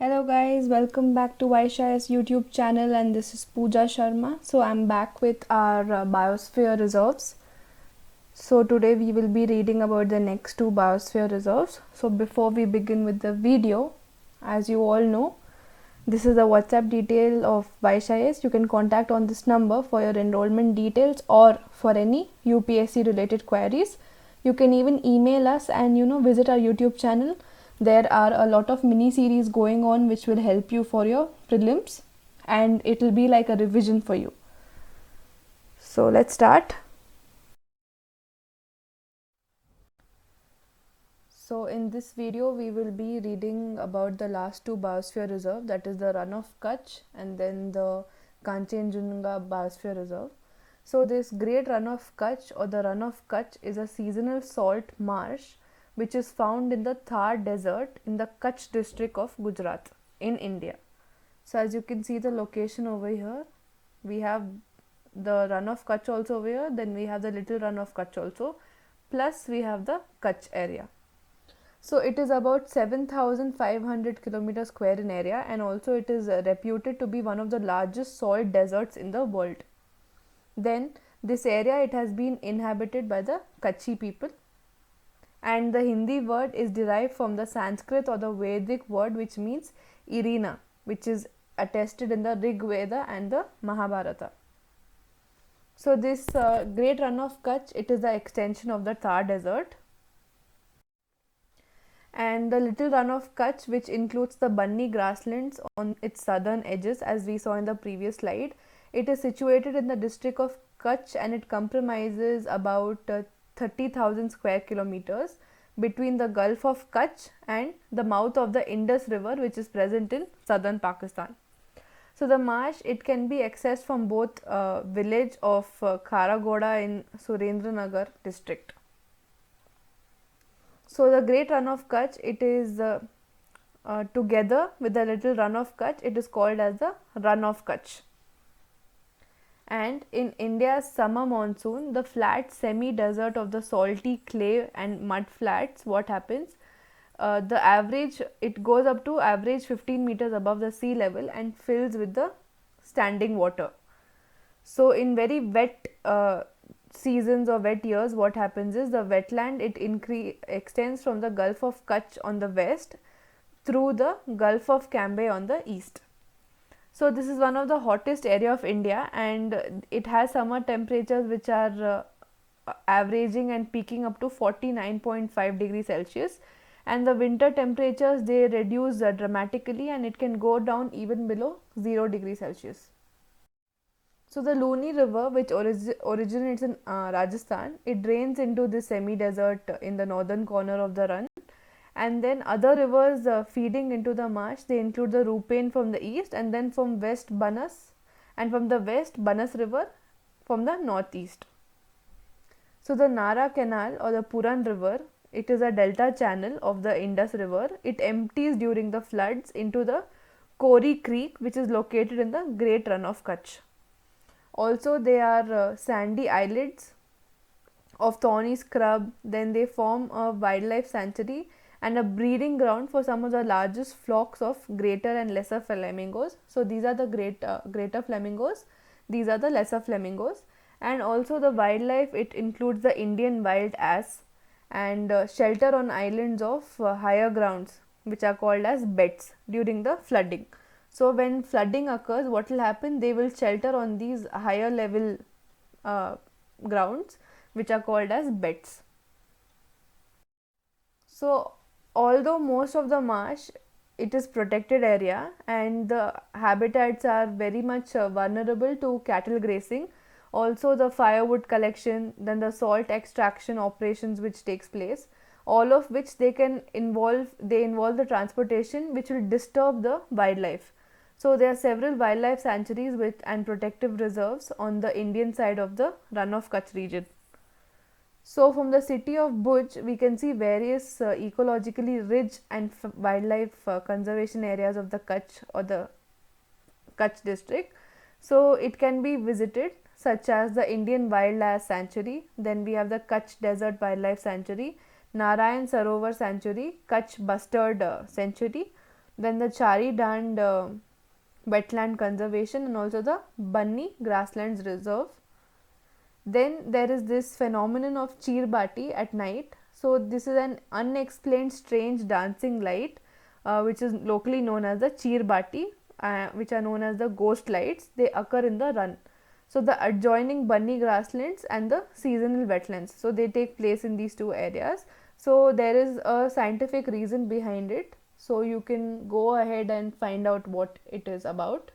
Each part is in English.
Hello guys, welcome back to Vaishya's YouTube channel, and this is Pooja Sharma. So I'm back with our biosphere reserves. So today we will be reading about the next two biosphere reserves. So before we begin with the video, as you all know, this is the WhatsApp detail of Vaishya's. You can contact on this number for your enrollment details or for any UPSC related queries. You can even email us and visit our YouTube channel. There are a lot of mini series going on which will help you for your prelims, and it will be like a revision for you. So let's start. So in this video we will be reading about the last two biosphere reserve, that is the Run of Kutch and then the Kanchenjunga Biosphere Reserve. So this Great Run of Kutch or the Run of Kutch is a seasonal salt marsh which is found in the Thar Desert in the Kutch district of Gujarat in India. So as you can see the location over here, we have the Run of Kutch also over here, then we have the Little Run of Kutch also, plus we have the Kutch area. So it is about 7,500 kilometers square in area, and also it is reputed to be one of the largest salt deserts in the world. Then this area, it has been inhabited by the Kutchi people, and the Hindi word is derived from the Sanskrit or the Vedic word which means arena, which is attested in the Rig Veda and the Mahabharata. So this Great Run of Kutch, it is the extension of the Thar Desert. And the Little Run of Kutch, which includes the Banni grasslands on its southern edges, as we saw in the previous slide. It is situated in the district of Kutch, and it comprises about 30,000 square kilometers between the Gulf of Kutch and the mouth of the Indus River, which is present in southern Pakistan. So the marsh, it can be accessed from both village of Kharagoda in Surendranagar district. So the Great Run of Kutch, it is together with the Little Run of Kutch, it is called as the Run of Kutch. And in India's summer monsoon, the flat semi-desert of the salty clay and mud flats, what happens? The average, it goes up to average 15 meters above the sea level and fills with the standing water. So in very wet seasons or wet years, what happens is the wetland, it extends from the Gulf of Kutch on the west through the Gulf of Cambay on the east. So this is one of the hottest area of India, and it has summer temperatures which are averaging and peaking up to 49.5 degrees Celsius, and the winter temperatures, they reduce dramatically, and it can go down even below 0 degrees Celsius. So the Luni river, which originates in Rajasthan, it drains into the semi-desert in the northern corner of the run, and then other rivers feeding into the marsh, they include the Rupen from the east, and then from west Banas, and from the west Banas river from the northeast. So the Nara canal or the Puran river, it is a delta channel of the Indus river. It empties during the floods into the Kori Creek, which is located in the Great Run of Kutch. Also they are sandy islets of thorny scrub, then they form a wildlife sanctuary and a breeding ground for some of the largest flocks of greater and lesser flamingos. So these are the greater flamingos, these are the lesser flamingos. And also the wildlife, it includes the Indian wild ass and shelter on islands of higher grounds, which are called as beds during the flooding. So when flooding occurs, what will happen? They will shelter on these higher level grounds, which are called as beds. So although most of the marsh, it is protected area, and the habitats are very much vulnerable to cattle grazing, also the firewood collection, then the salt extraction operations which takes place, all of which they involve the transportation, which will disturb the wildlife. So there are several wildlife sanctuaries and protective reserves on the Indian side of the Run of Kutch region. So from the city of Bhuj, we can see various ecologically rich and wildlife conservation areas of the Kutch or the Kutch district. So it can be visited, such as the Indian Wildlife Sanctuary, then we have the Kutch Desert Wildlife Sanctuary, Narayan Sarovar Sanctuary, Kutch Bustard Sanctuary, then the Chari Dand Wetland Conservation, and also the Bunny Grasslands Reserve. Then there is this phenomenon of Cheerbati at night. So this is an unexplained strange dancing light which is locally known as the Cheerbati, which are known as the ghost lights. They occur in the run. So the adjoining Bunny grasslands and the seasonal wetlands. So they take place in these two areas. So there is a scientific reason behind it. So you can go ahead and find out what it is about.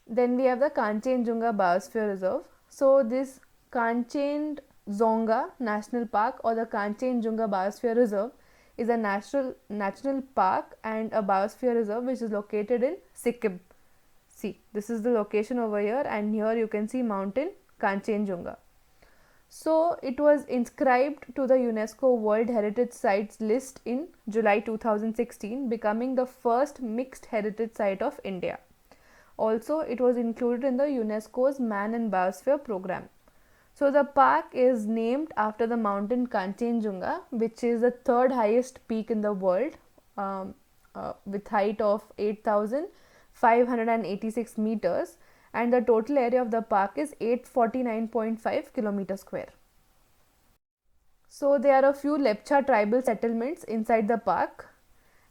Then we have the Kanchenjunga Biosphere Reserve. So this Kanchenjunga National Park or the Kanchenjunga Biosphere Reserve is a national park and a biosphere reserve which is located in Sikkim. See, this is the location over here, and here you can see mountain Kanchenjunga. So it was inscribed to the UNESCO World Heritage Sites list in July 2016, becoming the first mixed heritage site of India. Also, it was included in the UNESCO's Man and Biosphere program. So the park is named after the mountain Kanchenjunga, which is the third highest peak in the world, with height of 8,586 meters, and the total area of the park is 849.5 kilometers square. So there are a few Lepcha tribal settlements inside the park,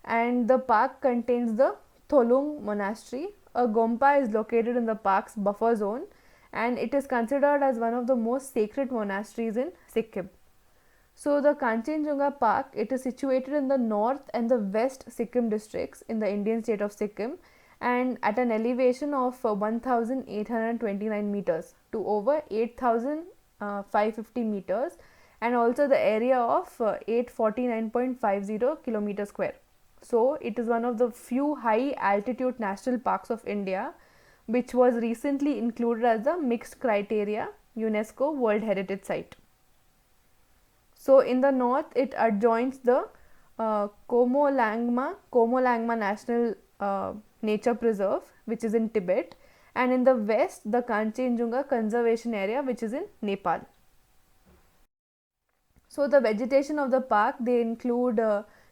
and the park contains the Tholung Monastery. A Gompa is located in the park's buffer zone, and it is considered as one of the most sacred monasteries in Sikkim. So the Kanchenjunga Park, it is situated in the north and the west Sikkim districts in the Indian state of Sikkim, and at an elevation of 1,829 meters to over 8,550 meters, and also the area of 849.50 kilometers square. So it is one of the few high altitude national parks of India, which was recently included as a mixed criteria UNESCO World Heritage Site. So in the north, it adjoins the Komolangma National Nature Preserve, which is in Tibet, and in the west, the Kanchenjunga Conservation Area, which is in Nepal. So the vegetation of the park, they include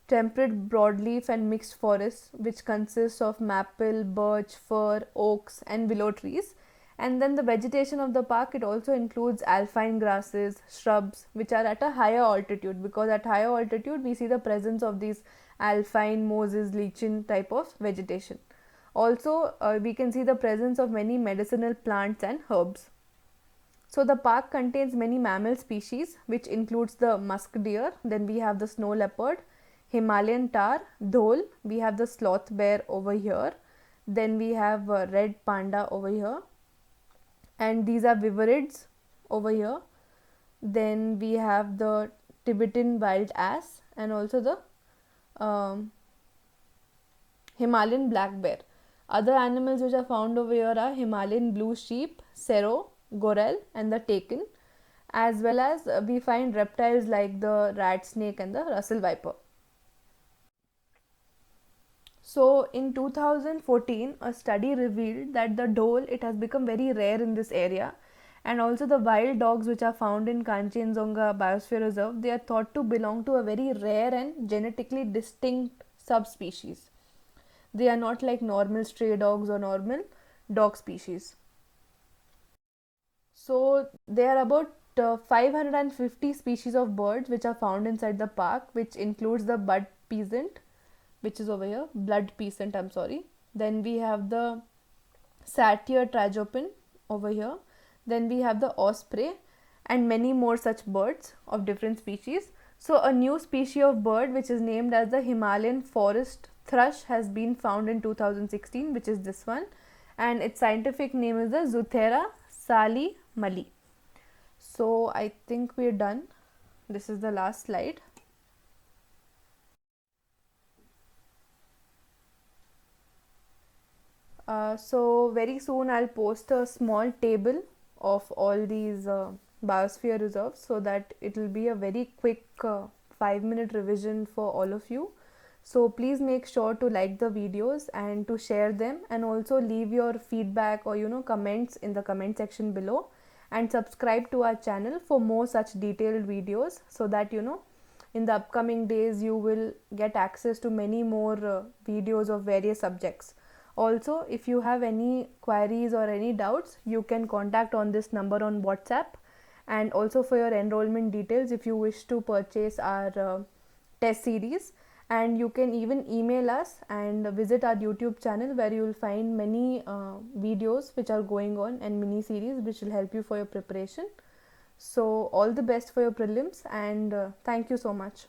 temperate broadleaf and mixed forests, which consists of maple, birch, fir, oaks and willow trees. And then the vegetation of the park, it also includes alpine grasses, shrubs, which are at a higher altitude, because at higher altitude we see the presence of these alpine, moses, lichen type of vegetation. Also we can see the presence of many medicinal plants and herbs. So the park contains many mammal species, which includes the musk deer, then we have the snow leopard, Himalayan tahr, dhole, we have the sloth bear over here, then we have red panda over here, and these are viverids over here. Then we have the Tibetan wild ass and also the Himalayan black bear. Other animals which are found over here are Himalayan blue sheep, sero, gorel and the takin, as well as we find reptiles like the rat snake and the Russell viper. So in 2014, a study revealed that the dhole, it has become very rare in this area, and also the wild dogs which are found in Kanchenjunga Biosphere Reserve, they are thought to belong to a very rare and genetically distinct subspecies. They are not like normal stray dogs or normal dog species. So there are about 550 species of birds which are found inside the park, which includes the bud peasant, which is over here, blood peasant, I'm sorry. Then we have the satyr tragopin over here. Then we have the osprey and many more such birds of different species. So a new species of bird which is named as the Himalayan forest thrush has been found in 2016, which is this one, and its scientific name is the Zuthera sali mali. So I think we are done. This is the last slide. So very soon I'll post a small table of all these biosphere reserves, so that it will be a very quick 5-minute revision for all of you. So please make sure to like the videos and to share them, and also leave your feedback or comments in the comment section below, and subscribe to our channel for more such detailed videos, so that in the upcoming days you will get access to many more videos of various subjects. Also, if you have any queries or any doubts, you can contact on this number on WhatsApp. And also for your enrollment details, if you wish to purchase our test series, and you can even email us and visit our YouTube channel, where you will find many videos which are going on and mini series which will help you for your preparation. So all the best for your prelims, and thank you so much.